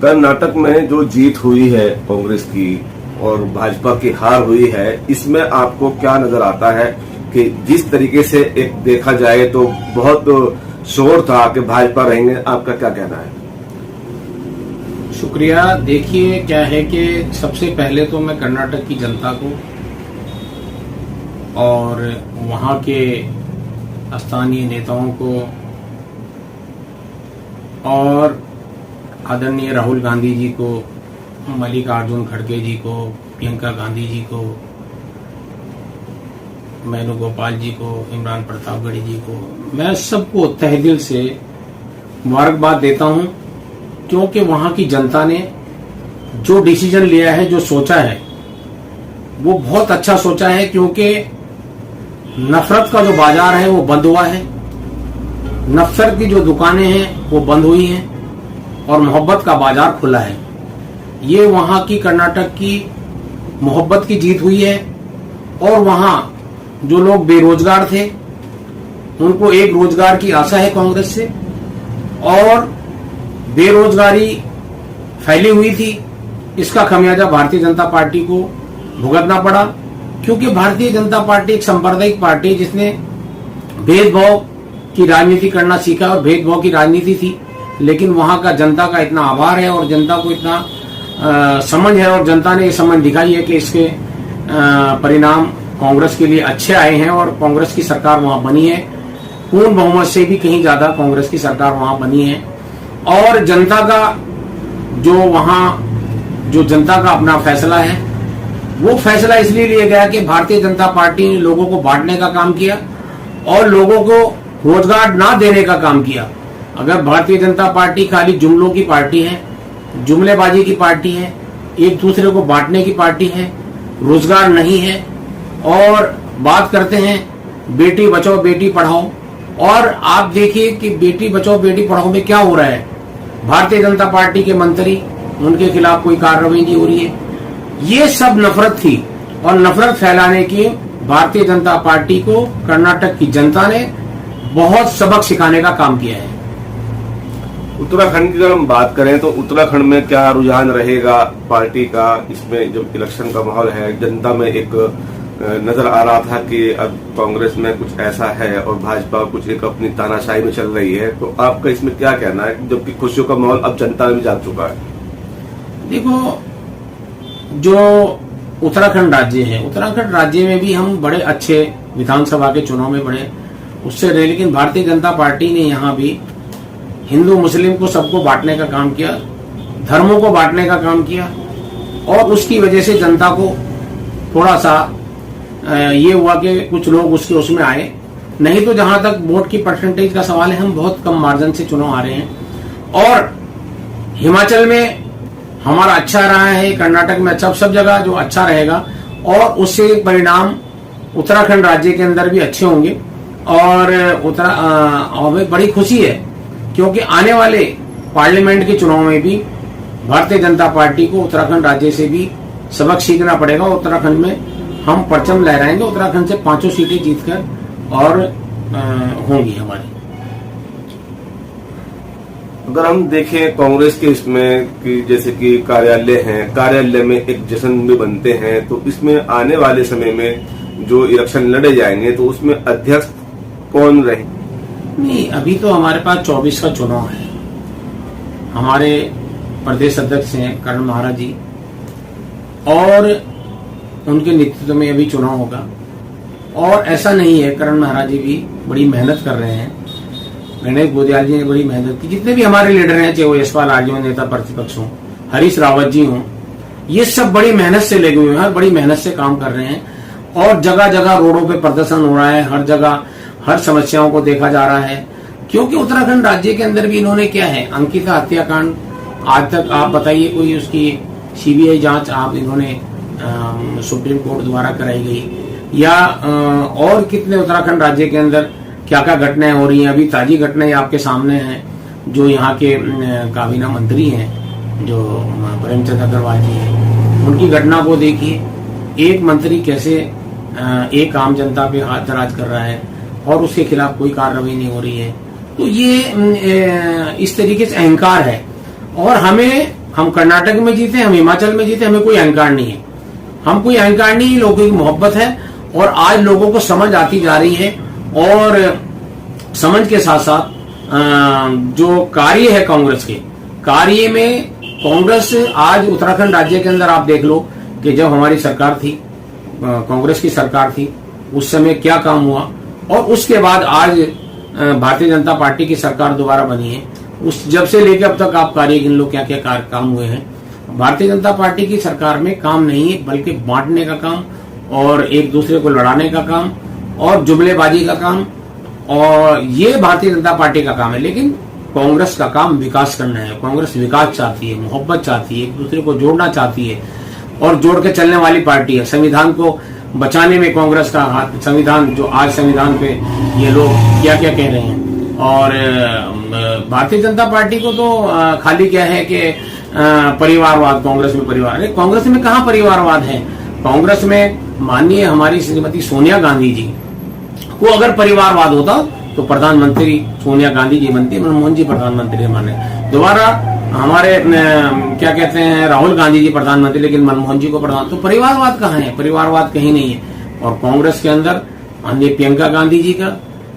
कर्नाटक में जो जीत हुई है कांग्रेस की और भाजपा की हार हुई है, इसमें आपको क्या नजर आता है कि जिस तरीके से एक देखा जाए तो बहुत शोर था कि भाजपा रहेंगे, आपका क्या कहना है? शुक्रिया। देखिए क्या है कि सबसे पहले तो मैं कर्नाटक की जनता को और वहां के स्थानीय नेताओं को और आदरणीय राहुल गांधी जी को, मल्लिकार्जुन खड़गे जी को, प्रियंका गांधी जी को, वेणुगोपाल जी को, इमरान प्रतापगढ़ी जी को, मैं सबको तहे दिल से मुबारकबाद देता हूं, क्योंकि वहां की जनता ने जो डिसीजन लिया है, जो सोचा है, वो बहुत अच्छा सोचा है। क्योंकि नफरत का जो बाजार है वो बंद हुआ है, नफरत की जो दुकानें हैं वो बंद हुई हैं और मोहब्बत का बाजार खुला है। ये वहां की कर्नाटक की मोहब्बत की जीत हुई है। और वहां जो लोग बेरोजगार थे उनको एक रोजगार की आशा है कांग्रेस से, और बेरोजगारी फैली हुई थी, इसका खमियाजा भारतीय जनता पार्टी को भुगतना पड़ा। क्योंकि भारतीय जनता पार्टी एक सांप्रदायिक पार्टी है जिसने भेदभाव की राजनीति करना सीखा और भेदभाव की राजनीति थी, लेकिन वहां का जनता का इतना आभार है और जनता को इतना समझ है और जनता ने ये समझ दिखाई है कि इसके परिणाम कांग्रेस के लिए अच्छे आए हैं और कांग्रेस की सरकार वहां बनी है। पूर्ण बहुमत से भी कहीं ज्यादा कांग्रेस की सरकार वहां बनी है। और जनता का जो जनता का अपना फैसला है, वो फैसला इसलिए लिया गया कि भारतीय जनता पार्टी ने लोगों को बांटने का काम किया और लोगों को रोजगार ना देने का काम किया। अगर भारतीय जनता पार्टी खाली जुमलों की पार्टी है, जुमलेबाजी की पार्टी है, एक दूसरे को बांटने की पार्टी है, रोजगार नहीं है, और बात करते हैं बेटी बचाओ बेटी पढ़ाओ, और आप देखिए कि बेटी बचाओ बेटी पढ़ाओ में क्या हो रहा है। भारतीय जनता पार्टी के मंत्री, उनके खिलाफ कोई कार्रवाई नहीं हो रही है। ये सब नफरत थी और नफरत फैलाने की भारतीय जनता पार्टी को कर्नाटक की जनता ने बहुत सबक सिखाने का काम किया है। उत्तराखंड की अगर हम बात करें तो उत्तराखंड में क्या रुझान रहेगा पार्टी का? इसमें जो इलेक्शन का माहौल है, जनता में एक नजर आ रहा था कि अब कांग्रेस में कुछ ऐसा है और भाजपा कुछ एक अपनी तानाशाही में चल रही है, तो आपका इसमें क्या कहना है, जबकि खुशियों का माहौल अब जनता में जाग चुका है? देखो, जो उत्तराखंड राज्य है, उत्तराखंड राज्य में भी हम बड़े अच्छे विधानसभा के चुनाव में बड़े उससे रहे, लेकिन भारतीय जनता पार्टी ने यहाँ भी हिंदू मुस्लिम को सबको बांटने का काम किया, धर्मों को बांटने का काम किया, और उसकी वजह से जनता को थोड़ा सा ये हुआ कि कुछ लोग उसमें आए। नहीं तो जहां तक वोट की परसेंटेज का सवाल है, हम बहुत कम मार्जिन से चुनाव आ रहे हैं। और हिमाचल में हमारा अच्छा रहा है, कर्नाटक में अच्छा, सब जगह जो अच्छा रहेगा, और उससे परिणाम उत्तराखंड राज्य के अंदर भी अच्छे होंगे। और हमें बड़ी खुशी है क्योंकि आने वाले पार्लियामेंट के चुनाव में भी भारतीय जनता पार्टी को उत्तराखंड राज्य से भी सबक सीखना पड़ेगा। उत्तराखंड में हम परचम लहराएंगे, उत्तराखंड से 5 सीटें जीतकर और होंगी हमारी। अगर हम देखें कांग्रेस के इसमें कि जैसे कि कार्यालय हैं, कार्यालय में एक जश्न भी बनते हैं, तो इसमें आने वाले समय में जो इलेक्शन लड़े जाएंगे तो उसमें अध्यक्ष कौन रहे? नहीं, अभी तो हमारे पास 24 का चुनाव है। हमारे प्रदेश अध्यक्ष हैं करण महाराज जी, और उनके नेतृत्व में अभी चुनाव होगा। और ऐसा नहीं है, करण महाराज जी भी बड़ी मेहनत कर रहे हैं, गणेश गोदियाल जी ने बड़ी मेहनत की, जितने भी हमारे लीडर हैं, चाहे वो यशपाल आर्य हो, नेता प्रतिपक्ष हो, हरीश रावत जी हो, ये सब बड़ी मेहनत से लगे हुए हैं, बड़ी मेहनत से काम कर रहे हैं। और जगह जगह रोडों पे प्रदर्शन हो रहा है, हर जगह हर समस्याओं को देखा जा रहा है। क्योंकि उत्तराखंड राज्य के अंदर भी इन्होंने क्या है, अंकिता हत्याकांड, आज तक आप बताइए कोई उसकी सीबीआई जांच आप इन्होंने सुप्रीम कोर्ट द्वारा कराई गई, या और कितने उत्तराखंड राज्य के अंदर क्या क्या घटनाएं हो रही हैं। अभी ताजी घटनाएं आपके सामने हैं, जो यहाँ के काबीना मंत्री हैं, जो प्रेमचंद अग्रवाल जी हैं, उनकी घटना को देखिए। एक मंत्री कैसे एक आम जनता पे हाथ दराज कर रहा है और उसके खिलाफ कोई कार्रवाई नहीं हो रही है। तो ये इस तरीके से अहंकार है। और हमें हम कर्नाटक में जीते, हम हिमाचल में जीते, हमें कोई अहंकार नहीं है। हम कोई अहंकार नहीं, लोगों की मोहब्बत है और आज लोगों को समझ आती जा रही है। और समझ के साथ साथ जो कार्य है कांग्रेस के, कार्य में कांग्रेस आज उत्तराखंड राज्य के अंदर आप देख लो कि जब हमारी सरकार थी, कांग्रेस की सरकार थी, उस समय क्या काम हुआ, और उसके बाद आज भारतीय जनता पार्टी की सरकार दोबारा बनी है, उस जब से लेकर अब तक आप कार्य गिन लो क्या क्या काम हुए हैं। भारतीय जनता पार्टी की सरकार में काम नहीं है, बल्कि बांटने का काम और एक दूसरे को लड़ाने का काम और जुमलेबाजी का काम, और ये भारतीय जनता पार्टी का काम है। लेकिन कांग्रेस का काम विकास करना है। कांग्रेस विकास चाहती है, मोहब्बत चाहती है, एक दूसरे को जोड़ना चाहती है और जोड़ के चलने वाली पार्टी है। संविधान को बचाने में कांग्रेस का हाथ, संविधान जो आज संविधान पे ये लोग क्या क्या कह रहे हैं। और भारतीय जनता पार्टी को तो खाली क्या है कि परिवारवाद, कांग्रेस में परिवार, अरे कांग्रेस में कहाँ परिवारवाद है। कांग्रेस में माननीय हमारी श्रीमती सोनिया गांधी जी को अगर परिवारवाद होता तो प्रधानमंत्री सोनिया गांधी जी बनती, मनमोहन जी प्रधानमंत्री माने, दोबारा हमारे क्या कहते हैं राहुल गांधी जी प्रधानमंत्री, लेकिन मनमोहन जी को प्रधान। तो परिवारवाद कहाँ है? परिवारवाद कहीं नहीं है। और कांग्रेस के अंदर अन्य प्रियंका गांधी जी का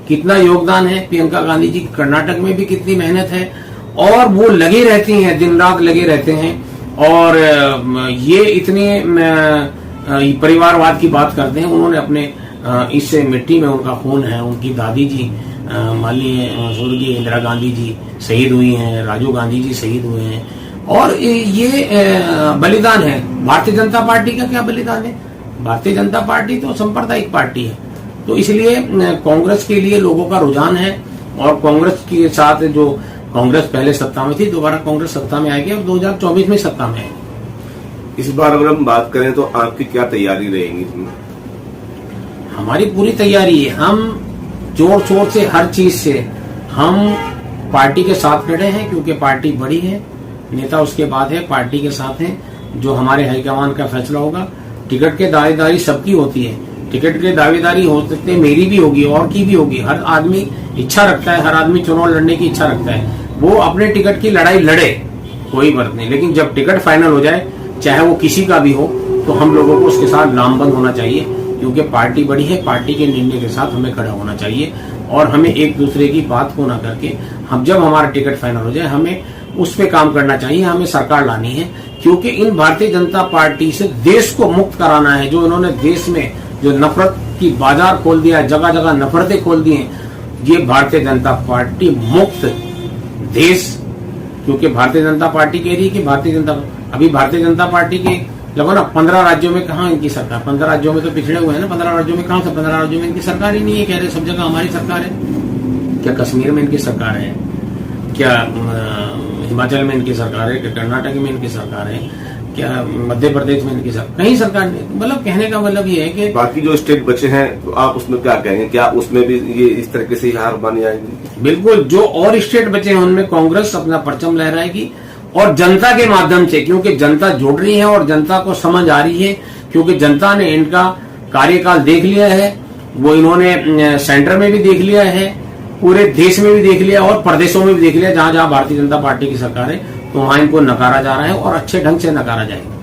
कितना योगदान है, प्रियंका गांधी जी कर्नाटक में भी कितनी मेहनत है, और वो लगे रहती हैं, दिन रात लगे रहते हैं। और ये इतने परिवारवाद की बात करते हैं, उन्होंने अपने इस मिट्टी में उनका खून है। उनकी दादी जी माननीय स्वर्गीय इंदिरा गांधी जी शहीद हुई हैं, राजीव गांधी जी शहीद हुए हैं, और ये बलिदान है। भारतीय जनता पार्टी का क्या बलिदान है? भारतीय जनता पार्टी तो सांप्रदायिक पार्टी है। तो इसलिए कांग्रेस के लिए लोगों का रुझान है, और कांग्रेस के साथ जो कांग्रेस पहले सत्ता में थी, दोबारा कांग्रेस सत्ता में आएगी और 2024 में सत्ता में आएगी। इस बार अगर हम बात करें तो आपकी क्या तैयारी रहेगी इसमें? हमारी पूरी तैयारी है। हम जोर शोर से हर चीज से हम पार्टी के साथ खड़े हैं, क्योंकि पार्टी बड़ी है, नेता उसके बाद है, पार्टी के साथ हैं। जो हमारे हाईकमान का फैसला होगा, टिकट के दावेदारी सबकी होती है, टिकट की दावेदारी हो सकती है, मेरी भी होगी और की भी होगी। हर आदमी इच्छा रखता है, हर आदमी चुनाव लड़ने की इच्छा रखता है, वो अपने टिकट की लड़ाई लड़े, कोई बात नहीं। लेकिन जब टिकट फाइनल हो जाए, चाहे वो किसी का भी हो, तो हम लोगों को उसके साथ लामबंद होना चाहिए, क्योंकि पार्टी बड़ी है। पार्टी के निर्णय के साथ हमें खड़ा होना चाहिए, और हमें एक दूसरे की बात को ना करके, हम जब हमारा टिकट फाइनल हो जाए, हमें उस पे काम करना चाहिए। हमें सरकार लानी है, क्योंकि इन भारतीय जनता पार्टी से देश को मुक्त कराना है। जो इन्होंने देश में जो नफरत की बाजार खोल दिया है, जगह जगह नफरतें खोल दी हैं, ये भारतीय जनता पार्टी मुक्त देश, क्योंकि भारतीय जनता पार्टी कह रही है कि भारतीय जनता पार्टी के लगो ना 15 राज्यों में कहाँ इनकी सरकार, 15 राज्यों में तो पिछड़े हुए हैं ना, 15 राज्यों में कहाँ से, 15 राज्यों में इनकी सरकार ही नहीं है। कह रहे सब जगह हमारी सरकार है। क्या कश्मीर में इनकी सरकार है? क्या हिमाचल में इनकी सरकार है? क्या कर्नाटक में इनकी सरकार है? क्या मध्य प्रदेश में इनकी सरकार? कहीं सरकार नहीं। मतलब कहने का मतलब ये है कि बाकी जो स्टेट बचे हैं, तो आप उसमें क्या कहेंगे? क्या उसमें भी ये इस तरीके से हार मानी जाएगी? बिल्कुल, जो और स्टेट बचे हैं उनमें कांग्रेस अपना परचम लहराएगी, और जनता के माध्यम से, क्योंकि जनता जुड़ रही है और जनता को समझ आ रही है, क्योंकि जनता ने इनका कार्यकाल देख लिया है। वो इन्होंने सेंटर में भी देख लिया है, पूरे देश में भी देख लिया और प्रदेशों में भी देख लिया। जहां जहां भारतीय जनता पार्टी की सरकार है, तो वहां इनको नकारा जा रहा है, और अच्छे ढंग से नकारा जाएगा।